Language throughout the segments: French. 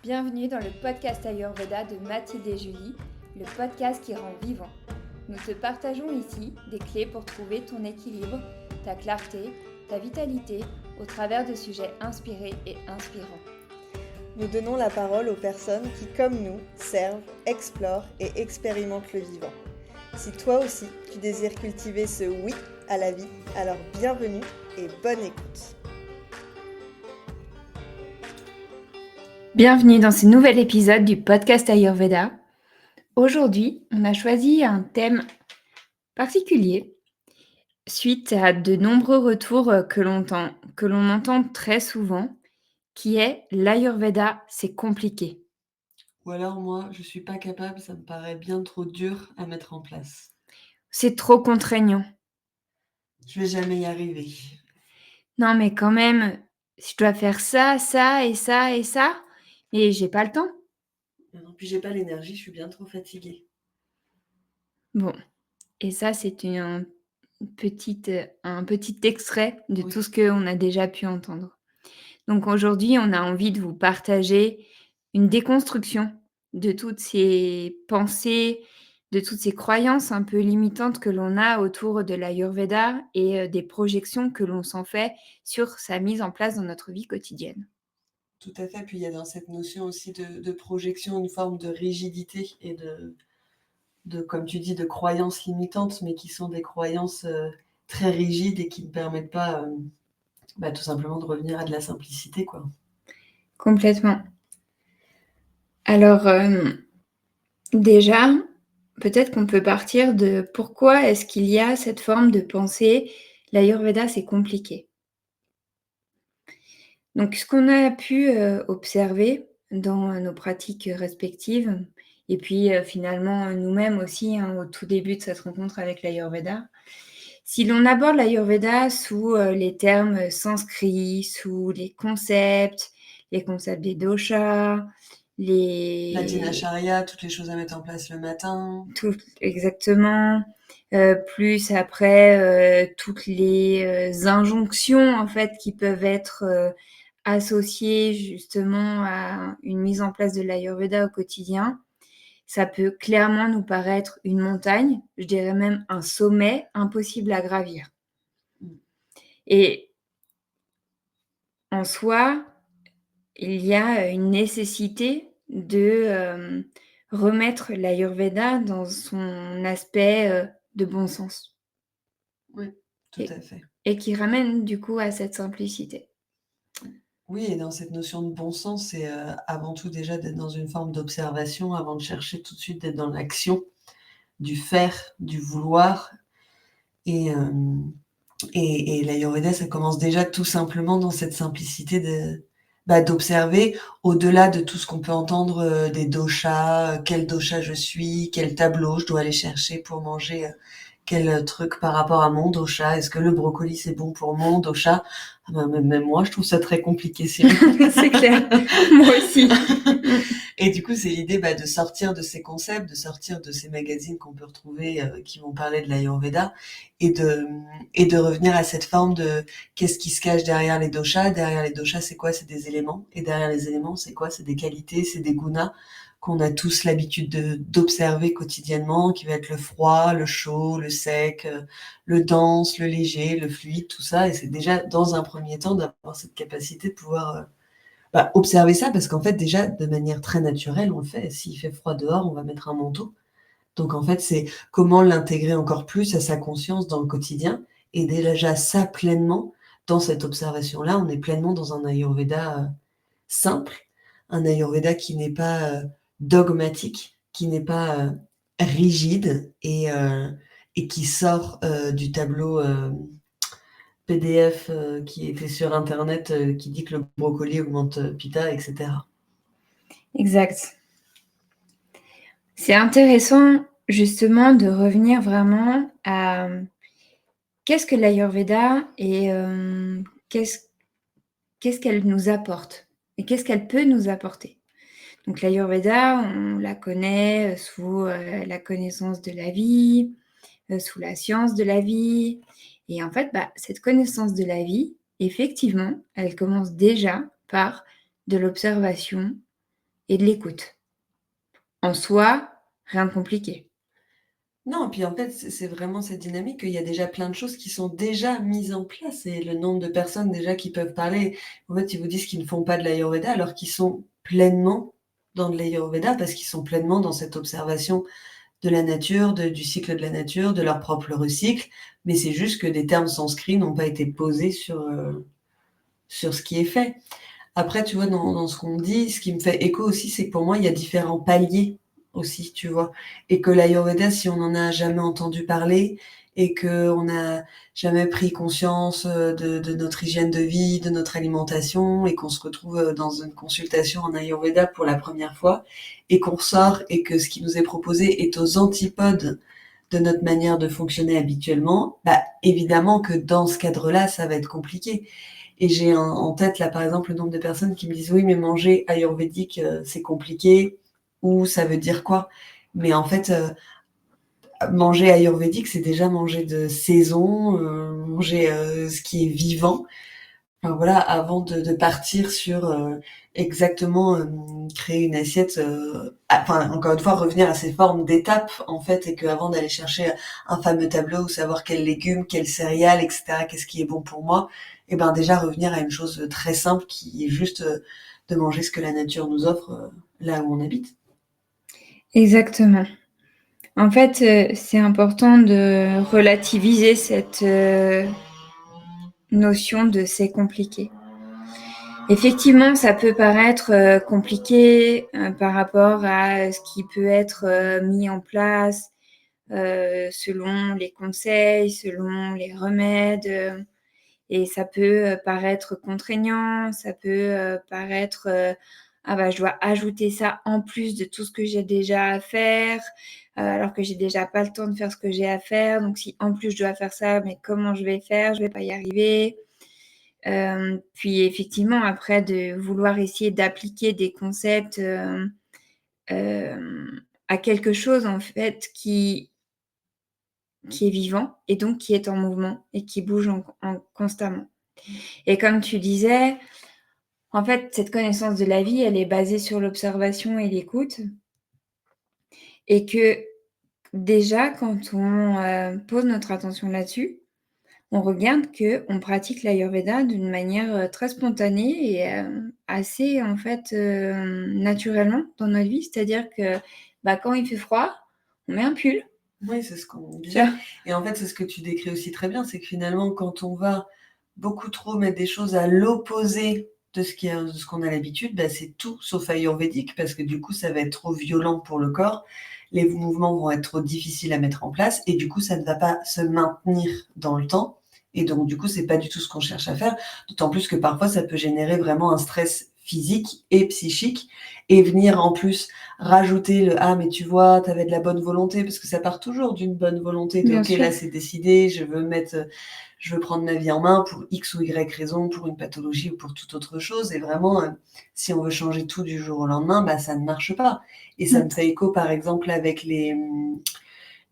Bienvenue dans le podcast Ayurveda de Mathilde et Julie, le podcast qui rend vivant. Nous te partageons ici des clés pour trouver ton équilibre, ta clarté, ta vitalité au travers de sujets inspirés et inspirants. Nous donnons la parole aux personnes qui, comme nous, servent, explorent et expérimentent le vivant. Si toi aussi, tu désires cultiver ce oui à la vie, alors bienvenue et bonne écoute. Bienvenue dans ce nouvel épisode du podcast Ayurveda. Aujourd'hui, on a choisi un thème particulier suite à de nombreux retours que l'on entend très souvent, qui est l'Ayurveda, c'est compliqué. Ou alors moi, je suis pas capable, ça me paraît bien trop dur à mettre en place. C'est trop contraignant. Je vais jamais y arriver. Non mais quand même, je dois faire ça, ça et ça et ça, et j'ai pas le temps. Non, puis j'ai pas l'énergie, je suis bien trop fatiguée. Bon, et ça c'est un petit extrait de Oui. tout ce qu'on a déjà pu entendre. Donc aujourd'hui, on a envie de vous partager une déconstruction de toutes ces pensées, de toutes ces croyances un peu limitantes que l'on a autour de l'Ayurveda et des projections que l'on s'en fait sur sa mise en place dans notre vie quotidienne. Tout à fait, puis il y a dans cette notion aussi de projection une forme de rigidité et de, comme tu dis, de croyances limitantes, mais qui sont des croyances très rigides et qui ne permettent pas tout simplement de revenir à de la simplicité, quoi. Complètement. Alors, déjà, peut-être qu'on peut partir de pourquoi est-ce qu'il y a cette forme de pensée, l'Ayurveda, c'est compliqué. Donc, ce qu'on a pu observer dans nos pratiques respectives, et puis finalement nous-mêmes aussi, au tout début de cette rencontre avec l'Ayurveda, si l'on aborde l'Ayurveda sous les termes sanscrits, sous les concepts des doshas, La les dinacharya, toutes les choses à mettre en place le matin. tout exactement, plus après, toutes les injonctions en fait qui peuvent être, associées justement à une mise en place de l'Ayurveda au quotidien. Ça peut clairement nous paraître une montagne, je dirais même un sommet impossible à gravir. Et en soi, il y a une nécessité de remettre l'Ayurveda dans son aspect, de bon sens Oui, tout à fait. et qui ramène du coup à cette simplicité. Oui, et dans cette notion de bon sens, c'est avant tout déjà d'être dans une forme d'observation avant de chercher tout de suite d'être dans l'action, du faire, du vouloir. Et, et l'Ayurveda, ça commence déjà tout simplement dans cette simplicité d'observer au-delà de tout ce qu'on peut entendre des doshas, quel dosha je suis, quel tableau je dois aller chercher pour manger quel truc par rapport à mon dosha. Est-ce que le brocoli c'est bon pour mon dosha? Même moi, je trouve ça très compliqué, Cyril. C'est clair, moi aussi. Et du coup, c'est l'idée de sortir de ces concepts, de sortir de ces magazines qu'on peut retrouver qui vont parler de l'Ayurveda et de revenir à cette forme de qu'est-ce qui se cache derrière les doshas. Derrière les doshas, c'est quoi? C'est des éléments. Et derrière les éléments, c'est quoi? C'est des qualités, c'est des gunas qu'on a tous l'habitude d'observer quotidiennement, qui va être le froid, le chaud, le sec, le dense, le léger, le fluide, tout ça. Et c'est déjà, dans un premier temps, d'avoir cette capacité de pouvoir observer ça, parce qu'en fait, déjà, de manière très naturelle, on le fait. S'il fait froid dehors, on va mettre un manteau. Donc, en fait, c'est comment l'intégrer encore plus à sa conscience dans le quotidien. Et déjà, ça pleinement, dans cette observation-là, on est pleinement dans un Ayurveda simple, un Ayurveda qui n'est pas dogmatique, qui n'est pas rigide et qui sort du tableau PDF qui était sur internet qui dit que le brocoli augmente Pitta, etc. Exact. C'est intéressant justement de revenir vraiment à qu'est-ce que l'Ayurveda et qu'est-ce qu'elle nous apporte et qu'est-ce qu'elle peut nous apporter. Donc l'Ayurveda, on la connaît sous la connaissance de la vie, sous la science de la vie. Et en fait, cette connaissance de la vie, effectivement, elle commence déjà par de l'observation et de l'écoute. En soi, rien de compliqué. Non, puis en fait, c'est vraiment cette dynamique qu'il y a déjà plein de choses qui sont déjà mises en place et le nombre de personnes déjà qui peuvent parler, en fait, ils vous disent qu'ils ne font pas de l'ayurveda alors qu'ils sont pleinement dans de l'ayurveda parce qu'ils sont pleinement dans cette observation de la nature, du cycle de la nature, de leur propre cycle, mais c'est juste que des termes sanscrits n'ont pas été posés sur ce qui est fait. Après, tu vois, dans ce qu'on dit, ce qui me fait écho aussi, c'est que pour moi, il y a différents paliers aussi, tu vois. Et que l'Ayurveda, si on n'en a jamais entendu parler et qu'on n'a jamais pris conscience de notre hygiène de vie, de notre alimentation, et qu'on se retrouve dans une consultation en Ayurveda pour la première fois, et qu'on ressort et que ce qui nous est proposé est aux antipodes de notre manière de fonctionner habituellement, bah évidemment que dans ce cadre-là, ça va être compliqué. Et j'ai en tête là par exemple le nombre de personnes qui me disent oui mais manger ayurvédique c'est compliqué ou ça veut dire quoi? Mais en fait manger ayurvédique c'est déjà manger de saison, manger ce qui est vivant. Enfin, voilà, avant de partir sur exactement créer une assiette, enfin encore une fois revenir à ces formes d'étapes en fait, et qu'avant d'aller chercher un fameux tableau où savoir quels légumes, quelles céréales, etc., qu'est-ce qui est bon pour moi, et ben déjà revenir à une chose très simple qui est juste de manger ce que la nature nous offre là où on habite. Exactement. En fait, c'est important de relativiser cette notion de c'est compliqué. Effectivement, ça peut paraître compliqué par rapport à ce qui peut être mis en place selon les conseils, selon les remèdes. Et ça peut paraître contraignant, ça peut paraître ah bah je dois ajouter ça en plus de tout ce que j'ai déjà à faire, alors que j'ai déjà pas le temps de faire ce que j'ai à faire. Donc si en plus je dois faire ça, mais comment je vais faire? Je vais pas y arriver. Puis effectivement après de vouloir essayer d'appliquer des concepts, à quelque chose en fait qui est vivant et donc qui est en mouvement et qui bouge en constamment. Et comme tu disais, en fait, cette connaissance de la vie, elle est basée sur l'observation et l'écoute et que déjà quand on, pose notre attention là-dessus, on regarde qu'on pratique l'ayurveda d'une manière, très spontanée et assez en fait, naturellement dans notre vie. C'est-à-dire que, bah, quand il fait froid, on met un pull, Oui, c'est ce qu'on tu disait. vois? Et en fait, c'est ce que tu décris aussi très bien, c'est que finalement, quand on va beaucoup trop mettre des choses à l'opposé de ce qu'on a l'habitude, bah, c'est tout sauf ayurvédique, parce que du coup, ça va être trop violent pour le corps. Les mouvements vont être trop difficiles à mettre en place, et du coup, ça ne va pas se maintenir dans le temps. Et donc, du coup, c'est pas du tout ce qu'on cherche à faire. D'autant plus que parfois, ça peut générer vraiment un stress physique et psychique, et venir en plus rajouter le «Ah mais tu vois, tu avais de la bonne volonté», parce que ça part toujours d'une bonne volonté de Bien «OK, sûr, là c'est décidé, je veux prendre ma vie en main pour X ou Y raison, pour une pathologie ou pour toute autre chose», et vraiment, si on veut changer tout du jour au lendemain, bah, ça ne marche pas. Et ça mmh, me fait écho par exemple avec les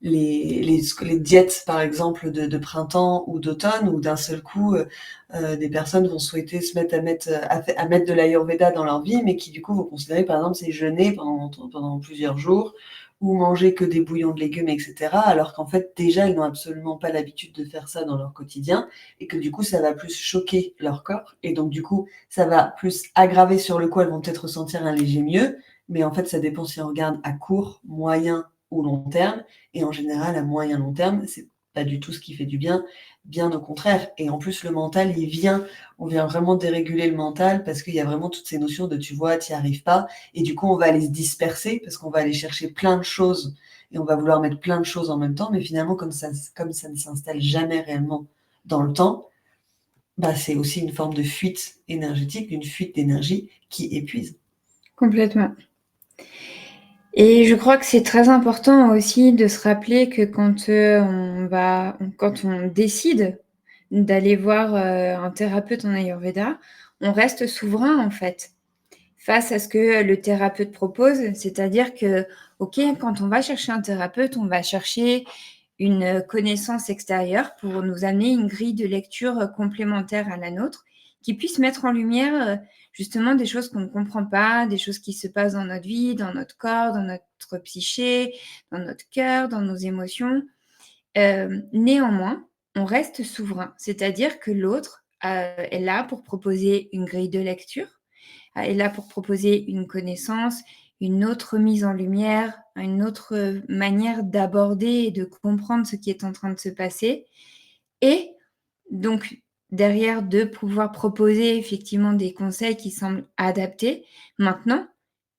diètes par exemple de printemps ou d'automne où d'un seul coup des personnes vont souhaiter se mettre à mettre de l'ayurveda dans leur vie, mais qui du coup vont considérer par exemple c'est jeûner pendant plusieurs jours ou manger que des bouillons de légumes, etc. Alors qu'en fait déjà ils n'ont absolument pas l'habitude de faire ça dans leur quotidien et que du coup ça va plus choquer leur corps et donc du coup ça va plus aggraver sur le coup, elles vont peut-être ressentir un léger mieux, mais en fait ça dépend si on regarde à court, moyen ou long terme. Et en général, à moyen long terme, c'est pas du tout ce qui fait du bien, bien au contraire. Et en plus, le mental, on vient vraiment déréguler le mental parce qu'il y a vraiment toutes ces notions de tu vois, tu n'y arrives pas. Et du coup, on va aller se disperser parce qu'on va aller chercher plein de choses et on va vouloir mettre plein de choses en même temps. Mais finalement, comme ça ne s'installe jamais réellement dans le temps, bah, c'est aussi une forme de fuite énergétique, une fuite d'énergie qui épuise. complètement. Et je crois que c'est très important aussi de se rappeler que quand on décide d'aller voir, un thérapeute en ayurveda, on reste souverain, en fait, face à ce que le thérapeute propose. C'est-à-dire que, OK, quand on va chercher un thérapeute, on va chercher une connaissance extérieure pour nous amener une grille de lecture complémentaire à la nôtre, qui puisse mettre en lumière justement des choses qu'on ne comprend pas, des choses qui se passent dans notre vie, dans notre corps, dans notre psyché, dans notre cœur, dans nos émotions. Néanmoins, on reste souverain, c'est-à-dire que l'autre est là pour proposer une grille de lecture, est là pour proposer une connaissance, une autre mise en lumière, une autre manière d'aborder et de comprendre ce qui est en train de se passer. Et donc, derrière, de pouvoir proposer effectivement des conseils qui semblent adaptés. Maintenant,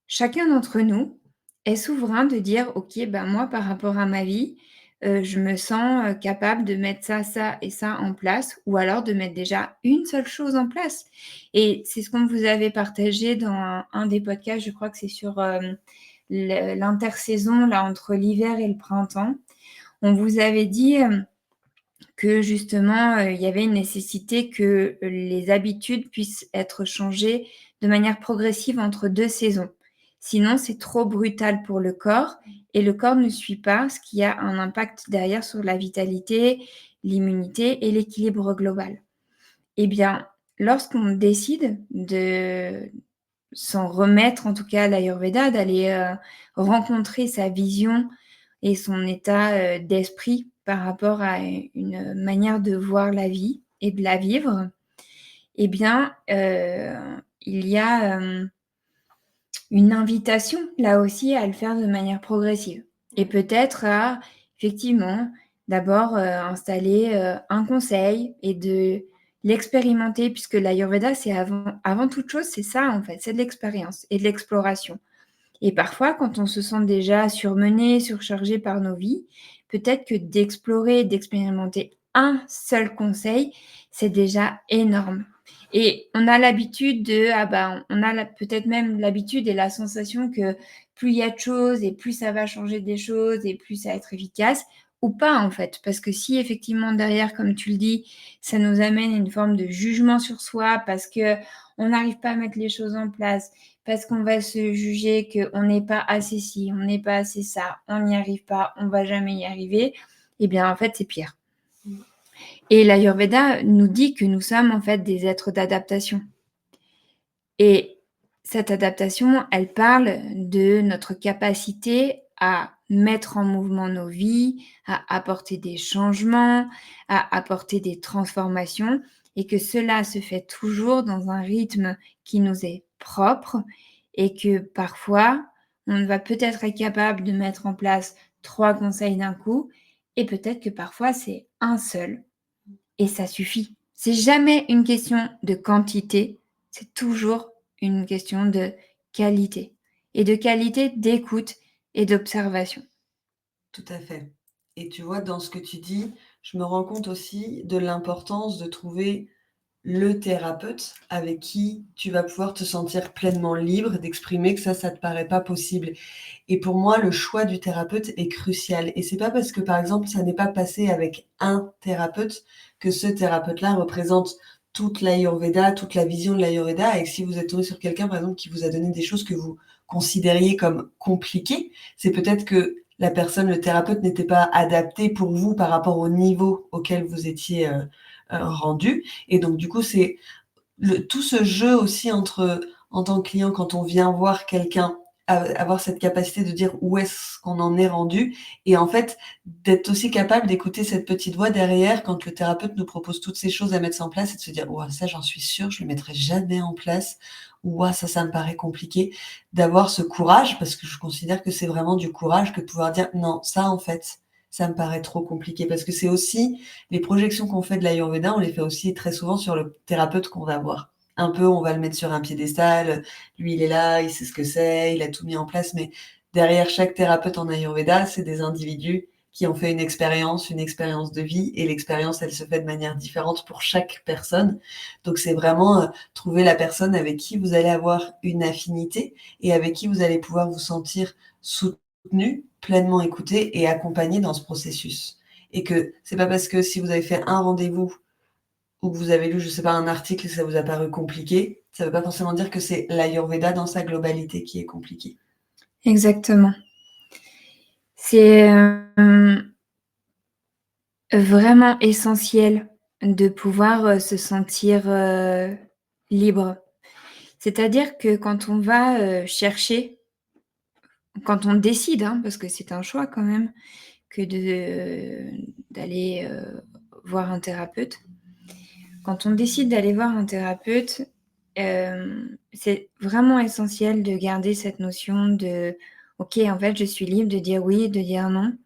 chacun d'entre nous est souverain de dire: «OK, ben, moi, par rapport à ma vie, je me sens, capable de mettre ça, ça et ça en place», ou alors de mettre déjà une seule chose en place. Et c'est ce qu'on vous avait partagé dans un des podcasts, je crois que c'est sur, l'intersaison là entre l'hiver et le printemps. On vous avait dit, que justement, il y avait une nécessité que les habitudes puissent être changées de manière progressive entre 2 saisons. Sinon, c'est trop brutal pour le corps et le corps ne suit pas, ce qui a un impact derrière sur la vitalité, l'immunité et l'équilibre global. Eh bien, lorsqu'on décide de s'en remettre, en tout cas à l'Ayurveda, d'aller, rencontrer sa vision et son état, d'esprit par rapport à une manière de voir la vie et de la vivre, eh bien, il y a, une invitation, là aussi, à le faire de manière progressive et peut-être à, effectivement, d'abord, installer, un conseil et de l'expérimenter puisque l'Ayurveda, c'est avant toute chose, c'est ça, en fait, c'est de l'expérience et de l'exploration. Et parfois, quand on se sent déjà surmené, surchargé par nos vies, peut-être que d'explorer, d'expérimenter un seul conseil, c'est déjà énorme. Et on a l'habitude de on a peut-être même l'habitude et la sensation que plus il y a de choses et plus ça va changer des choses et plus ça va être efficace ou pas en fait. Parce que si effectivement derrière, comme tu le dis, ça nous amène à une forme de jugement sur soi parce qu'on n'arrive pas à mettre les choses en place, parce qu'on va se juger qu'on n'est pas assez ci, on n'est pas assez ça, on n'y arrive pas, on va jamais y arriver, eh bien en fait c'est pire. Et l'Ayurveda nous dit que nous sommes en fait des êtres d'adaptation. Et cette adaptation, elle parle de notre capacité à mettre en mouvement nos vies, à apporter des changements, à apporter des transformations et que cela se fait toujours dans un rythme qui nous est propre et que parfois, on va peut-être être capable de mettre en place 3 conseils d'un coup et peut-être que parfois c'est un seul et ça suffit. C'est jamais une question de quantité, c'est toujours une question de qualité et de qualité d'écoute et d'observation. Tout à fait. Et tu vois, dans ce que tu dis, je me rends compte aussi de l'importance de trouver le thérapeute avec qui tu vas pouvoir te sentir pleinement libre d'exprimer que ça te paraît pas possible. Et pour moi, le choix du thérapeute est crucial. Et c'est pas parce que, par exemple, ça n'est pas passé avec un thérapeute que ce thérapeute-là représente toute l'Ayurveda, toute la vision de l'Ayurveda. Et que si vous êtes tombé sur quelqu'un, par exemple, qui vous a donné des choses que vous considériez comme compliquées, c'est peut-être que la personne, le thérapeute n'était pas adapté pour vous par rapport au niveau auquel vous étiez rendu. Et donc, du coup, c'est tout ce jeu aussi entre, en tant que client, quand on vient voir quelqu'un, avoir cette capacité de dire où est-ce qu'on en est rendu et en fait, d'être aussi capable d'écouter cette petite voix derrière quand le thérapeute nous propose toutes ces choses à mettre en place et de se dire: «Ouah, ça j'en suis sûre, je le mettrai jamais en place. Ouah, ça me paraît compliqué». D'avoir ce courage, parce que je considère que c'est vraiment du courage que de pouvoir dire: «Non, ça en fait, ça me paraît trop compliqué». Parce que c'est aussi les projections qu'on fait de l'Ayurveda, on les fait aussi très souvent sur le thérapeute qu'on va voir. Un peu, on va le mettre sur un piédestal, lui il est là, il sait ce que c'est, il a tout mis en place, mais derrière chaque thérapeute en Ayurveda, c'est des individus qui ont fait une expérience de vie et l'expérience, elle se fait de manière différente pour chaque personne. Donc c'est vraiment, trouver la personne avec qui vous allez avoir une affinité et avec qui vous allez pouvoir vous sentir soutenu, pleinement écouté et accompagné dans ce processus. Et que c'est pas parce que si vous avez fait un rendez-vous ou que vous avez lu, je sais pas, un article et que ça vous a paru compliqué, ça veut pas forcément dire que c'est l'Ayurveda dans sa globalité qui est compliqué. Exactement. C'est, Vraiment essentiel de pouvoir, se sentir, libre. C'est-à-dire que quand on va, chercher, quand on décide, hein, parce que c'est un choix quand même, que d'aller, voir un thérapeute. Quand on décide d'aller voir un thérapeute, c'est vraiment essentiel de garder cette notion de: «OK, en fait, je suis libre de dire oui, de dire non»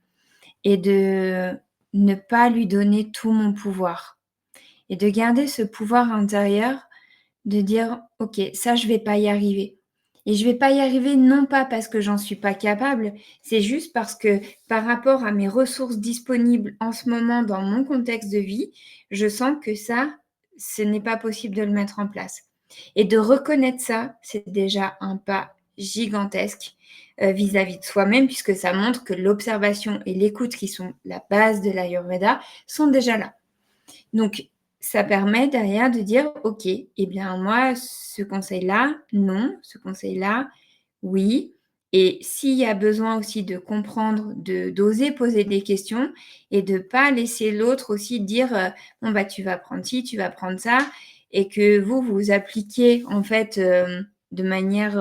et de ne pas lui donner tout mon pouvoir et de garder ce pouvoir intérieur de dire: «OK, ça, je vais pas y arriver» et je vais pas y arriver non pas parce que j'en suis pas capable, c'est juste parce que par rapport à mes ressources disponibles en ce moment dans mon contexte de vie, je sens que ça, ce n'est pas possible de le mettre en place et de reconnaître ça, c'est déjà un pas gigantesque, vis-à-vis de soi-même puisque ça montre que l'observation et l'écoute qui sont la base de l'ayurveda sont déjà là. Donc, ça permet derrière de dire: «OK, eh bien moi ce conseil-là, non, ce conseil-là, oui» et s'il y a besoin aussi de comprendre, d'oser poser des questions et de pas laisser l'autre aussi dire, «Bon bah tu vas prendre ci, tu vas prendre ça» et que vous appliquiez en fait, de manière,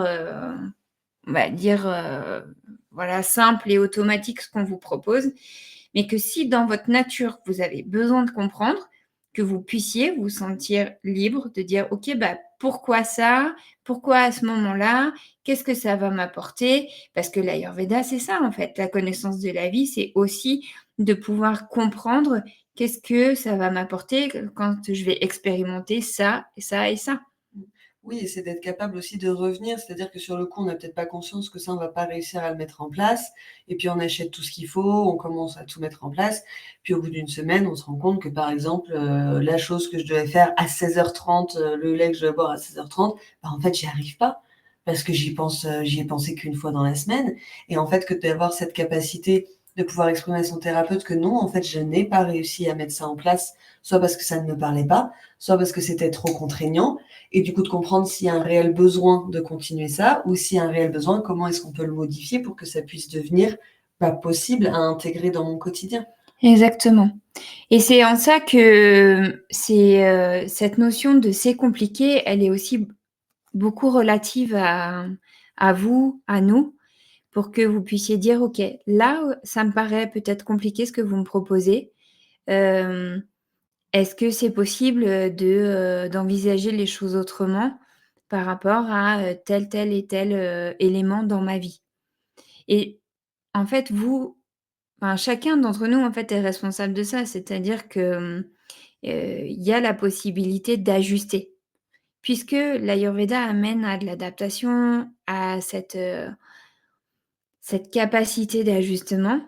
on va dire, voilà simple et automatique ce qu'on vous propose. Mais que si dans votre nature, vous avez besoin de comprendre, que vous puissiez vous sentir libre de dire: «OK, bah, pourquoi ça? Pourquoi à ce moment-là? Qu'est-ce que ça va m'apporter?» parce que l'ayurveda, c'est ça, en fait. La connaissance de la vie, c'est aussi de pouvoir comprendre qu'est-ce que ça va m'apporter quand je vais expérimenter ça et ça et ça. Oui, et c'est d'être capable aussi de revenir, c'est-à-dire que sur le coup, on n'a peut-être pas conscience que ça, on va pas réussir à le mettre en place, et puis on achète tout ce qu'il faut, on commence à tout mettre en place, puis au bout d'une semaine, on se rend compte que, par exemple, la chose que je devais faire à 16h30, le lait que je dois boire à 16h30, bah, en fait, j'y arrive pas parce que j'y ai pensé qu'une fois dans la semaine, et en fait, que d'avoir cette capacité de pouvoir exprimer à son thérapeute que non, en fait, je n'ai pas réussi à mettre ça en place, soit parce que ça ne me parlait pas, soit parce que c'était trop contraignant, et du coup de comprendre s'il y a un réel besoin de continuer ça ou s'il y a un réel besoin, comment est-ce qu'on peut le modifier pour que ça puisse devenir, bah, possible à intégrer dans mon quotidien. Exactement et c'est en ça que cette notion de «c'est compliqué», elle est aussi beaucoup relative à vous, à nous, pour que vous puissiez dire: «OK, là, ça me paraît peut-être compliqué ce que vous me proposez. Hem, est-ce que c'est possible, d'envisager les choses autrement par rapport à, tel et tel, élément dans ma vie?» et en fait, enfin, chacun d'entre nous, en fait, est responsable de ça. C'est-à-dire que, il y a la possibilité d'ajuster. Puisque l'ayurveda amène à de l'adaptation, à cette capacité d'ajustement.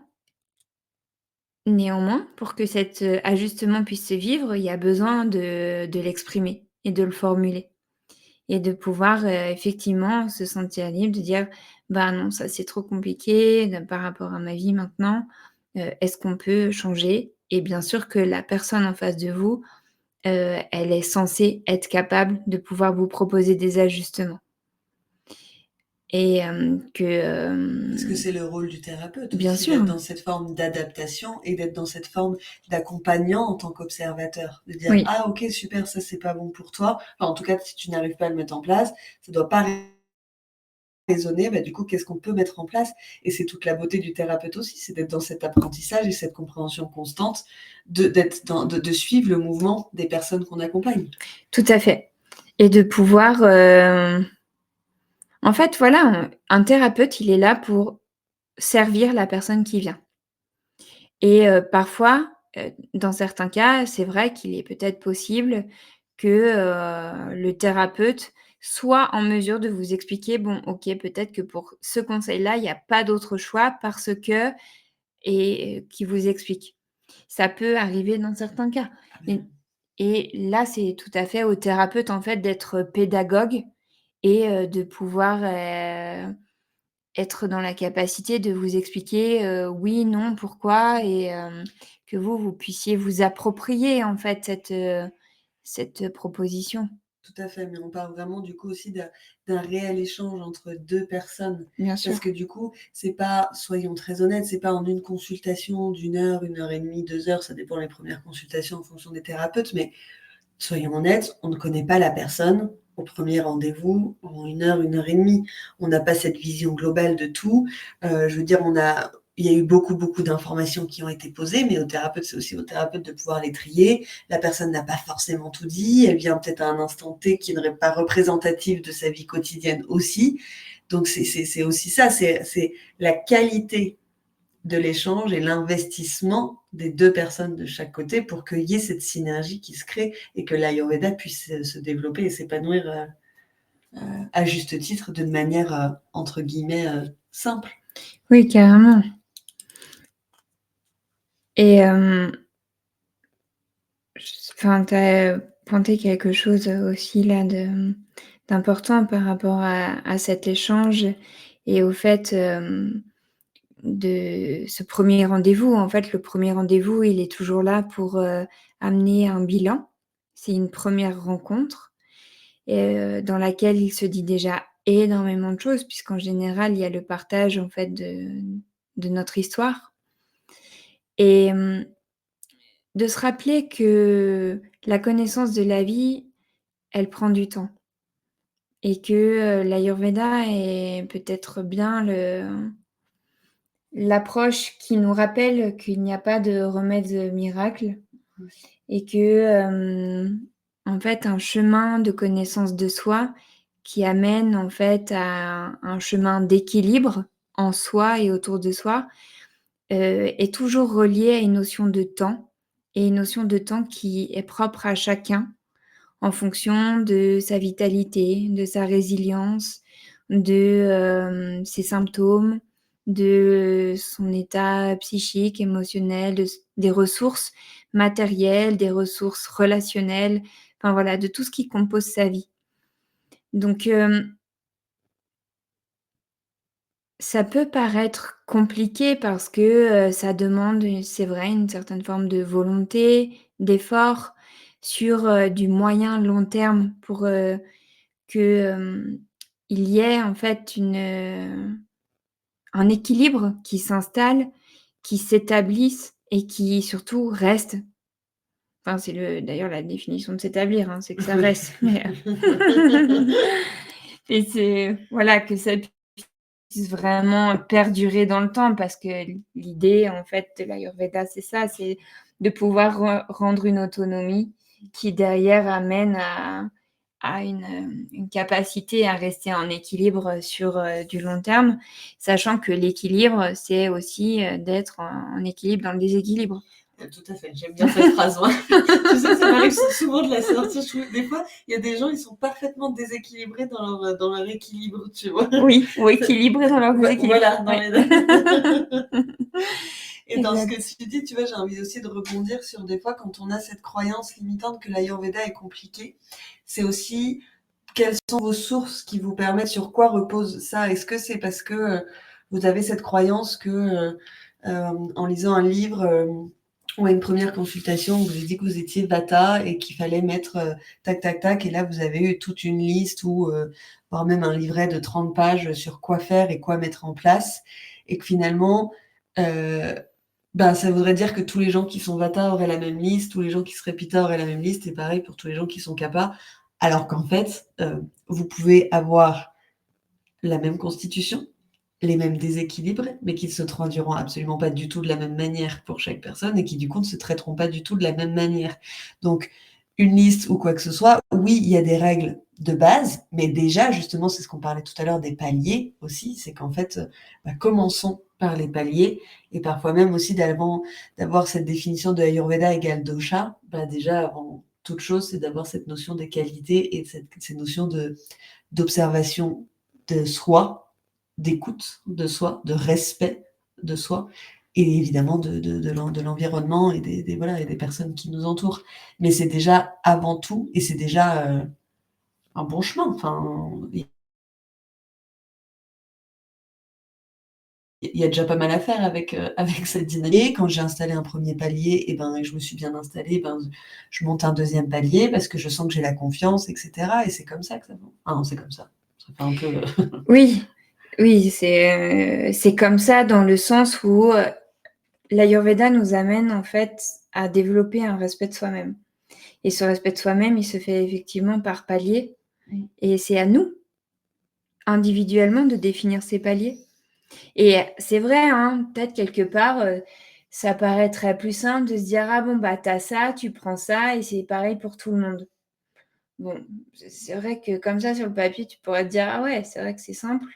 Néanmoins, pour que cet, ajustement puisse se vivre, il y a besoin de l'exprimer et de le formuler et de pouvoir, effectivement se sentir libre de dire: «Bah, non, ça c'est trop compliqué par rapport à ma vie maintenant, est-ce qu'on peut changer?» et bien sûr que la personne en face de vous, elle est censée être capable de pouvoir vous proposer des ajustements. Et Parce que c'est le rôle du thérapeute bien aussi, sûr, d'être dans cette forme d'adaptation et d'être dans cette forme d'accompagnant en tant qu'observateur. De dire: oui, «Ah OK, super, ça c'est pas bon pour toi». Enfin, en tout cas, si tu n'arrives pas à le mettre en place, ça doit pas raisonner, bah, du coup, qu'est-ce qu'on peut mettre en place? Et c'est toute la beauté du thérapeute aussi, c'est d'être dans cet apprentissage et cette compréhension constante, de suivre le mouvement des personnes qu'on accompagne. tout à fait et de pouvoir, en fait, voilà, un thérapeute, il est là pour servir la personne qui vient et parfois, dans certains cas, c'est vrai qu'il est peut-être possible que, le thérapeute soit en mesure de vous expliquer: «Bon, OK, peut-être que pour ce conseil-là, il y a pas d'autre choix parce que» et qui vous explique. Ça peut arriver dans certains cas et là, c'est tout à fait au thérapeute, en fait, d'être pédagogue et de pouvoir, être dans la capacité de vous expliquer, oui, non, pourquoi et que vous puissiez vous approprier, en fait, cette proposition. Tout à fait, mais on parle vraiment du coup aussi d'un réel échange entre 2 personnes. Bien Parce sûr. que du coup, c'est pas, soyons très honnêtes, c'est pas en une consultation d'1 heure et demie, 2 heures, ça dépend les premières consultations en fonction des thérapeutes, mais soyons honnêtes, on ne connaît pas la personne au premier rendez-vous en 1 heure et demie. On n'a pas cette vision globale de tout. Je veux dire, il y a eu beaucoup, beaucoup d'informations qui ont été posées, mais au thérapeute, c'est aussi au thérapeute de pouvoir les trier. La personne n'a pas forcément tout dit. Elle vient peut-être à un instant T qui n'est pas représentatif de sa vie quotidienne aussi. Donc, c'est aussi ça, c'est la qualité de l'échange et l'investissement des 2 personnes de chaque côté pour qu'il y ait cette synergie qui se crée et que l'Ayurveda puisse se développer et s'épanouir à juste titre d'une manière entre guillemets simple. Oui, carrément. Et enfin, tu as pointé quelque chose aussi là d'important par rapport à cet échange et au fait, de ce premier rendez-vous. En fait, le premier rendez-vous, il est toujours là pour, amener un bilan. C'est une première rencontre et dans laquelle il se dit déjà énormément de choses puisqu'en général, il y a le partage en fait de notre histoire et de se rappeler que la connaissance de la vie, elle prend du temps et que, l'ayurveda est peut-être bien l'approche qui nous rappelle qu'il n'y a pas de remède, miracle et que, en fait, un chemin de connaissance de soi qui amène, en fait, à un chemin d'équilibre en soi et autour de soi, est toujours relié à une notion de temps et une notion de temps qui est propre à chacun en fonction de sa vitalité, de sa résilience, de, ses symptômes, de son état psychique, émotionnel, des ressources matérielles, des ressources relationnelles, enfin voilà, de tout ce qui compose sa vie. Donc, ça peut paraître compliqué parce que, ça demande, c'est vrai, une certaine forme de volonté, d'effort sur, du moyen long terme pour, que, il y ait en fait un équilibre qui s'installe, qui s'établisse et qui surtout reste. Enfin, c'est d'ailleurs la définition de s'établir, hein, c'est que ça reste, mais et c'est voilà, que ça puisse vraiment perdurer dans le temps parce que l'idée en fait de l'ayurveda, c'est ça, c'est de pouvoir rendre une autonomie qui derrière amène à une capacité à rester en équilibre sur, du long terme, sachant que l'équilibre, c'est aussi, d'être en équilibre dans le déséquilibre. Tout à fait, j'aime bien cette phrase, moi. Tu sais, ça m'arrive souvent de la sortir. Des fois, il y a des gens, ils sont parfaitement déséquilibrés dans leur équilibre, tu vois. Oui, ou équilibrés dans leur déséquilibre. Voilà, dans Ouais. les... Et dans ce que Exact. tu dis, tu vois, j'ai envie aussi de rebondir sur des fois quand on a cette croyance limitante que l'Ayurveda est compliqué. C'est aussi quelles sont vos sources qui vous permettent, sur quoi repose ça? Est-ce que c'est parce que vous avez cette croyance que en lisant un livre ou à une première consultation, on vous a dit que vous étiez Vata et qu'il fallait mettre tac, tac, tac, et là vous avez eu toute une liste ou voire même un livret de 30 pages sur quoi faire et quoi mettre en place, et que finalement, euh, ben, ça voudrait dire que tous les gens qui sont Vata auraient la même liste, tous les gens qui seraient Pitta auraient la même liste, et pareil pour tous les gens qui sont Kapha, alors qu'en fait, vous pouvez avoir la même constitution, les mêmes déséquilibres, mais qui ne se traduiront absolument pas du tout de la même manière pour chaque personne et qui du coup ne se traiteront pas du tout de la même manière. Donc, une liste ou quoi que ce soit, oui, il y a des règles de base, mais déjà, justement, c'est ce qu'on parlait tout à l'heure des paliers aussi, c'est qu'en fait, commençons par les paliers, et parfois même aussi d'avoir cette définition de Ayurveda égale dosha, déjà, avant toute chose, c'est d'avoir cette notion des qualités et ces notions d'observation de soi, d'écoute de soi, de respect de soi, et évidemment de l'environnement et voilà, et des personnes qui nous entourent. Mais c'est déjà avant tout, et c'est déjà un bon chemin. Enfin, il y a déjà pas mal à faire avec cette dynamique. Et quand j'ai installé un premier palier, et je me suis bien installée, je monte un deuxième palier parce que je sens que j'ai la confiance, etc. Et c'est comme ça que ça va. Ah non, c'est comme ça. Ça fait un peu. Oui, oui, c'est comme ça dans le sens où l'Ayurveda nous amène en fait à développer un respect de soi-même. Et ce respect de soi-même, il se fait effectivement par paliers. Et c'est à nous, individuellement, de définir ces paliers. Et c'est vrai, hein, peut-être quelque part, ça paraîtrait plus simple de se dire: «Ah bon, bah, tu as ça, tu prends ça et c'est pareil pour tout le monde». Bon, c'est vrai que comme ça, sur le papier, tu pourrais te dire: «Ah ouais, c'est vrai que c'est simple».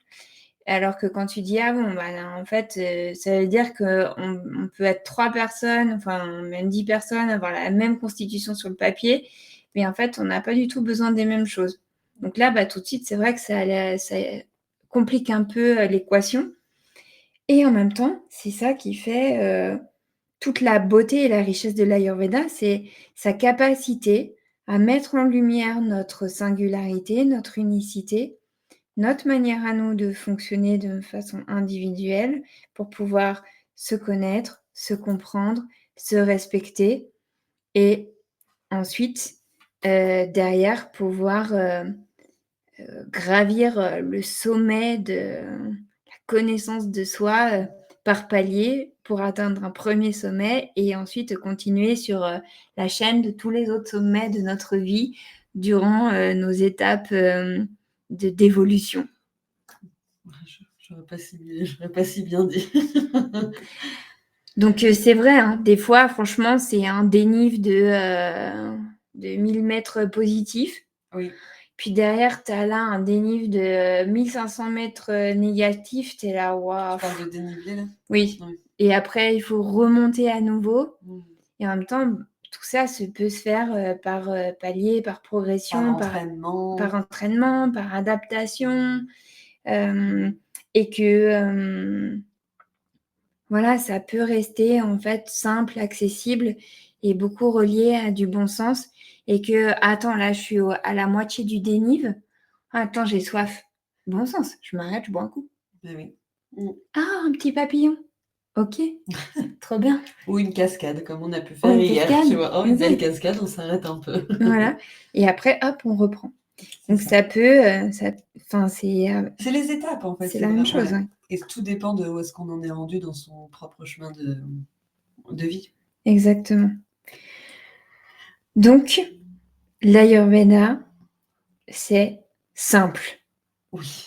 Alors que quand tu dis: «Ah bon, bah, là, en fait, ça veut dire qu'on peut être 3 personnes, enfin même 10 personnes, avoir la même constitution sur le papier, mais en fait, on n'a pas du tout besoin des mêmes choses». Donc là, bah, tout de suite, c'est vrai que ça complique un peu, l'équation et en même temps, c'est ça qui fait, toute la beauté et la richesse de l'Ayurveda, c'est sa capacité à mettre en lumière notre singularité, notre unicité, notre manière à nous de fonctionner de façon individuelle pour pouvoir se connaître, se comprendre, se respecter et ensuite, derrière pouvoir, gravir, le sommet de la connaissance de soi, par palier pour atteindre un premier sommet et ensuite continuer sur, la chaîne de tous les autres sommets de notre vie durant, nos étapes, d'évolution. J'aurais pas si bien dit. Donc c'est vrai, hein, des fois franchement c'est un dénive de 1000 mètres positifs. Oui. Puis derrière tu as là un dénive de 1500 mètres, négatifs. Tu es là: «Waouh!» Tu parles de dénivelé là? Oui Oui. et après il faut remonter à nouveau Mmh. et en même temps tout ça peut se faire, par, palier, par progression, par entraînement, par adaptation, et que, voilà, ça peut rester en fait simple, accessible et beaucoup relié à du bon sens et que: «Attends, là, je suis à la moitié du dénive. Attends, j'ai soif». Bon sens, je m'arrête, je bois un coup. Beh oui. Mmh. «Ah, un petit papillon. OK, trop bien». Ou une cascade comme on a pu Ou faire une hier, cascade, tu vois? Oh, une belle exact. cascade, on s'arrête un peu. Voilà et après hop, on reprend. C'est Donc ça. ça peut, enfin C'est les étapes en fait, c'est c'est la même vraiment chose, ouais. ouais. Et tout dépend de où est-ce qu'on en est rendu dans son propre chemin de vie. Exactement. Donc l'Ayurveda, c'est simple. Oui.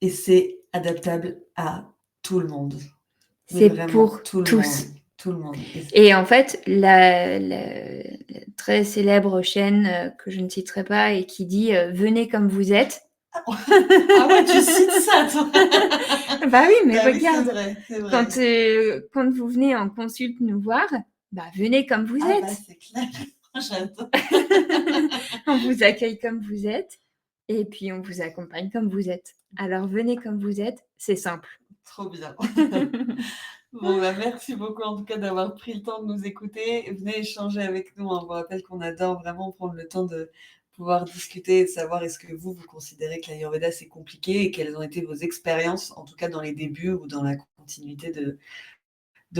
Et c'est adaptable à tout le monde. Mais C'est vraiment pour tout le tous. monde. Tout le monde. Et en fait, la très célèbre chaîne, que je ne citerai pas et qui dit, «Venez comme vous êtes». Ah ouais, tu cites ça toi? Bah oui, mais Bah oui, c'est regarde, vrai, c'est vrai. quand vous venez en consulte nous voir, bah venez comme vous Ah bah êtes. c'est clair. J'adore. On vous accueille comme vous êtes et puis on vous accompagne comme vous êtes. Alors venez comme vous êtes, c'est simple. Trop bien. Bon, bah, merci beaucoup en tout cas d'avoir pris le temps de nous écouter. Venez échanger avec nous, hein. On vous rappelle qu'on adore vraiment prendre le temps de pouvoir discuter et de savoir est-ce que vous considérez que l'Ayurveda c'est compliqué et quelles ont été vos expériences, en tout cas dans les débuts ou dans la continuité de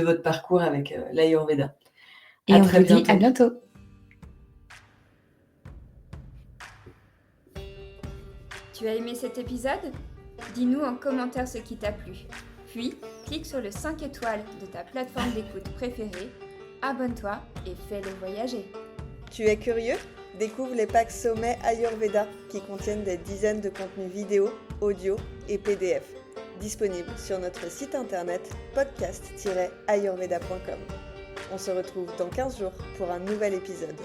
votre parcours avec l'Ayurveda. Et À on très vous dit à bientôt. bientôt. Tu as aimé cet épisode? Dis-nous en commentaire ce qui t'a plu. Puis, clique sur le 5 étoiles de ta plateforme d'écoute préférée, abonne-toi et fais-le voyager. Tu es curieux? Découvre les packs Sommet Ayurveda qui contiennent des dizaines de contenus vidéo, audio et PDF, disponibles sur notre site internet podcast-ayurveda.com. On se retrouve dans 15 jours pour un nouvel épisode.